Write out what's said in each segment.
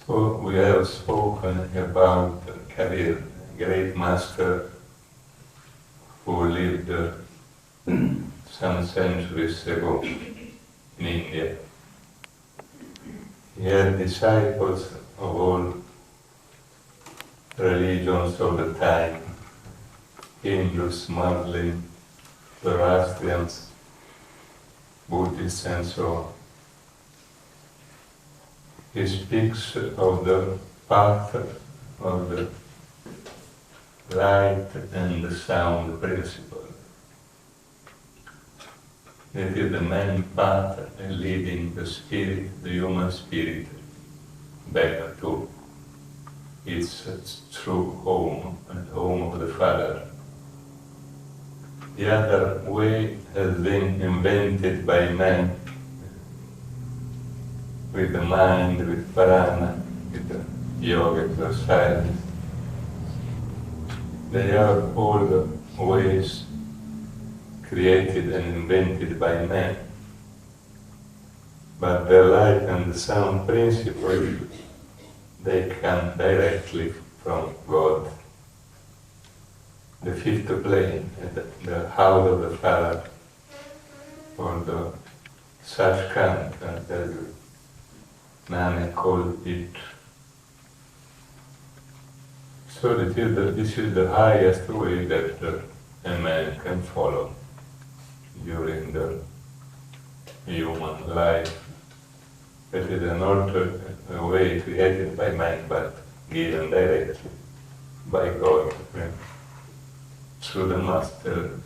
We have spoken about Kabir, great master who lived some centuries ago in India. He had disciples of all religions of the time, Hindus, Muslims, Zoroastrians, Buddhists, and so on. He speaks of the path of the light and the sound principle. It is the main path leading the spirit, the human spirit, back to its true home, and home of the Father. The other way has been invented by man, with the mind, with prana, with the yoga exercise. They are all the ways created and invented by man. But the light and the sound principle, they come directly from God. The fifth plane, the house of the Father, or the Sachkhand, as Nana called it. So this is the highest way that a man can follow during the human life. It is another way created by man, but given directly by God through the Master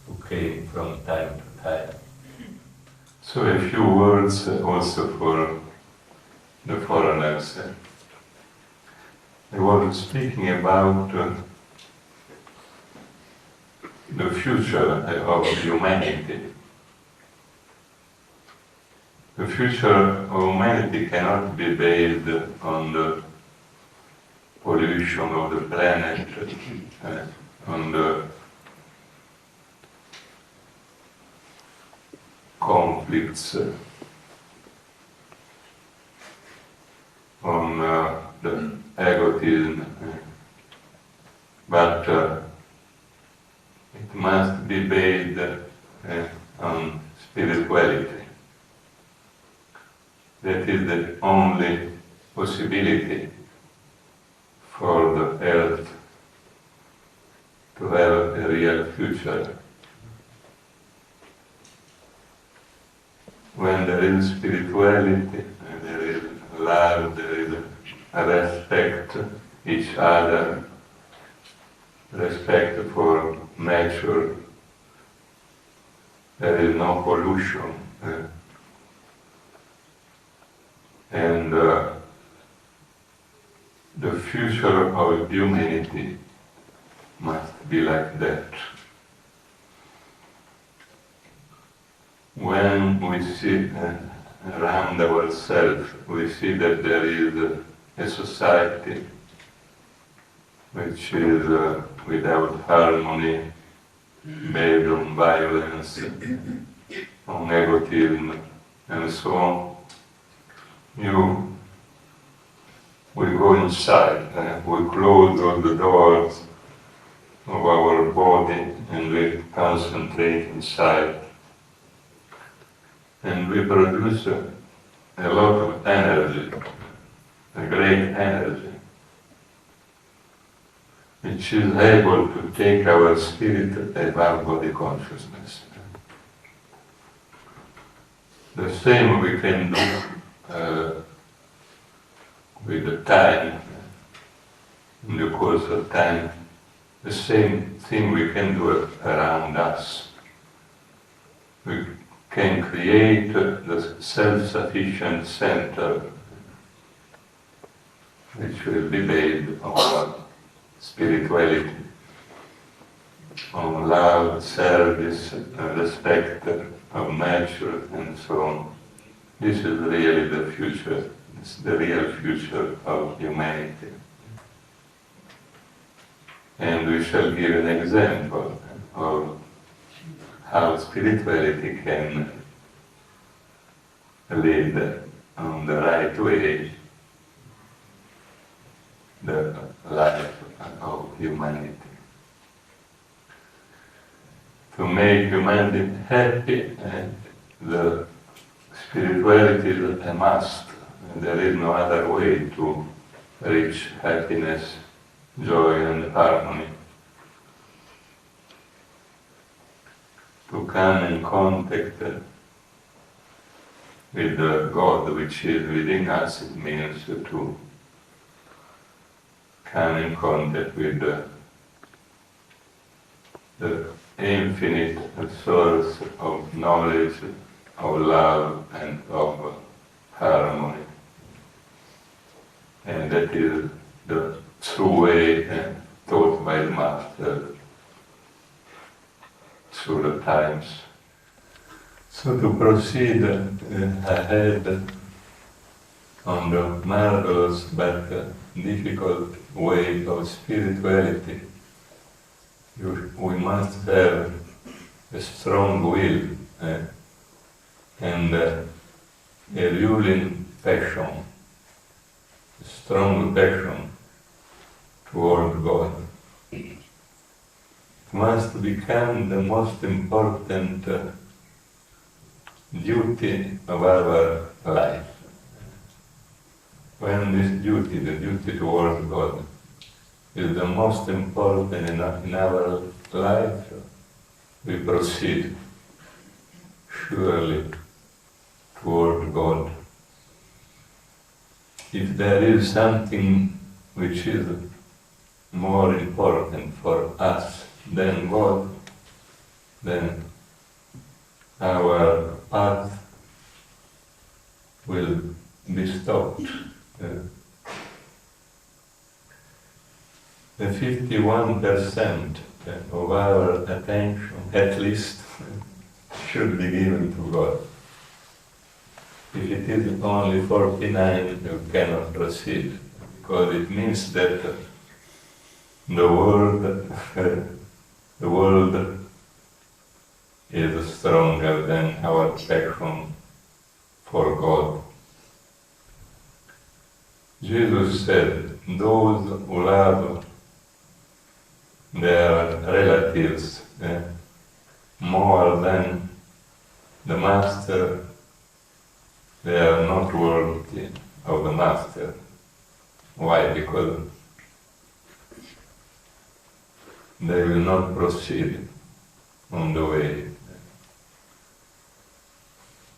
who came from time to time. So a few words also for the foreigners. I was speaking about the future of humanity. The future of humanity cannot be based on the pollution of the planet, on the conflicts, on the egotism, but it must be based on spirituality. That is the only possibility for the earth to have a real future. When there is spirituality, there is love, there is respect each other, respect for nature, there is no pollution. And the future of humanity must be like that. When we see around ourselves, we see that there is a society which is without harmony, based on violence, on egotism, and so on. We go inside, we close all the doors of our body and we concentrate inside. And we produce a lot of energy, a great energy, which is able to take our spirit above body consciousness. The same we can do with the time, in the course of time, the same thing we can do around us. We can create the self-sufficient center, which will be based on spirituality, on love, service, respect of nature, and so on. This is really the future. It's the real future of humanity. And we shall give an example of how spirituality can lead on the right way make humanity happy, the spirituality is a must. There is no other way to reach happiness, joy and harmony. To come in contact with the God which is within us, it means to come in contact with the infinite source of knowledge, of love and of harmony. And that is the true way taught by the Master through the times. So to proceed ahead on the marvelous but difficult way of spirituality, we must have a strong will and a ruling passion, a strong passion toward God. It must become the most important duty of our life. When this duty, the duty towards God, is the most important in our life, we proceed surely toward God. If there is something which is more important for us than God, then our path will be stopped. The 51% of our attention, at least, should be given to God. If it is only 49, you cannot proceed, because it means that the world is stronger than our passion for God. Jesus said, those who love their relatives more than the Master, they are not worthy of the Master. Why? Because they will not proceed on the way.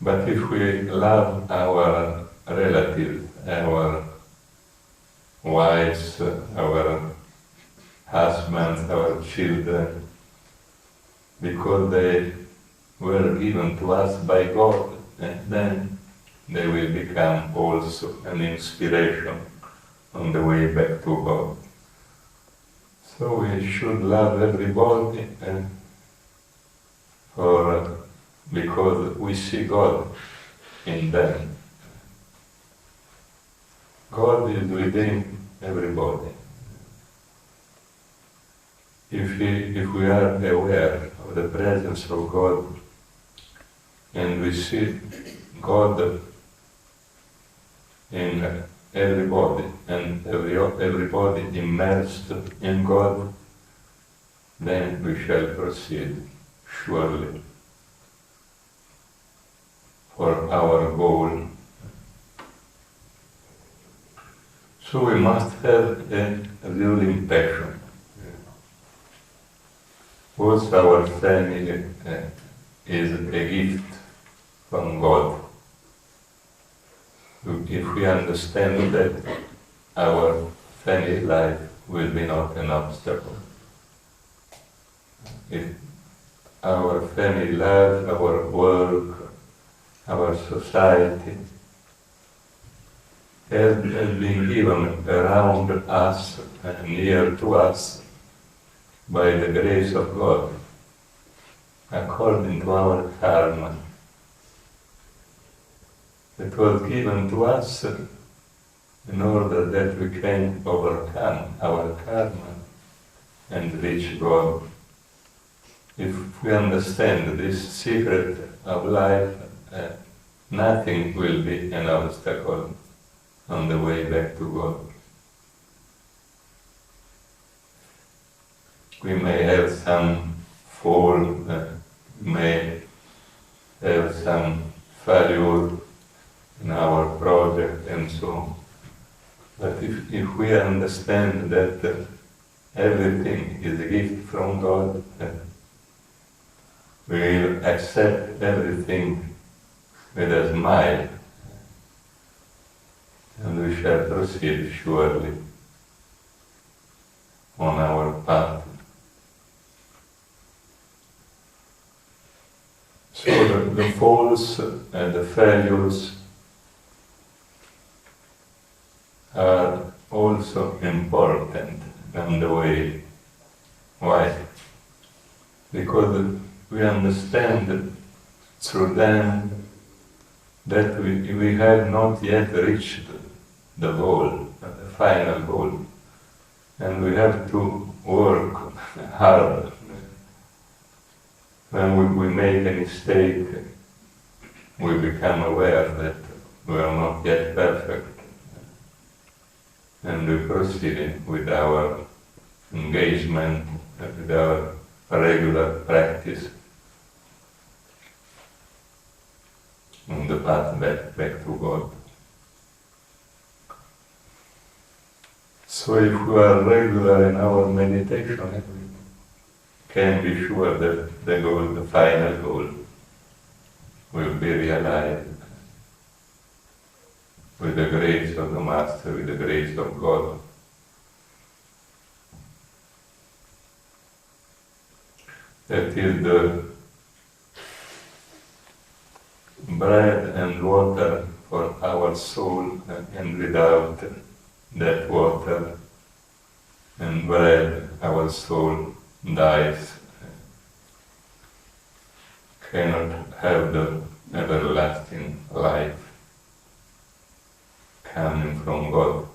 But if we love our relatives, our wives, our husbands, our children, because they were given to us by God, and then they will become also an inspiration on the way back to God. So we should love everybody, because we see God in them. God is within everybody. If we are aware of the presence of God and we see God in everybody and everybody immersed in God, then we shall proceed surely for our goal. So we must have a ruling passion. Also our family is a gift from God. If we understand that, our family life will be not an obstacle. If our family life, our work, our society has been given around us and near to us by the grace of God, according to our karma. It was given to us in order that we can overcome our karma and reach God. If we understand this secret of life, nothing will be an obstacle on the way back to God. We may have some fall may have some failure in our project and so on. But if we understand that everything is a gift from God, we will accept everything with a smile, and we shall proceed surely on our path. So the faults and the failures are also important on the way. Why? Because we understand through them that we have not yet reached the goal, the final goal, and we have to work hard. When we make a mistake, we become aware that we are not yet perfect, and we proceed with our engagement, with our regular practice on the path back to God. So if we are regular in our meditation, we can be sure that the goal, the final goal, will be realized with the grace of the Master, with the grace of God. That is the bread and water for our soul, and without that water and bread, our soul dies, cannot have the everlasting life coming from God.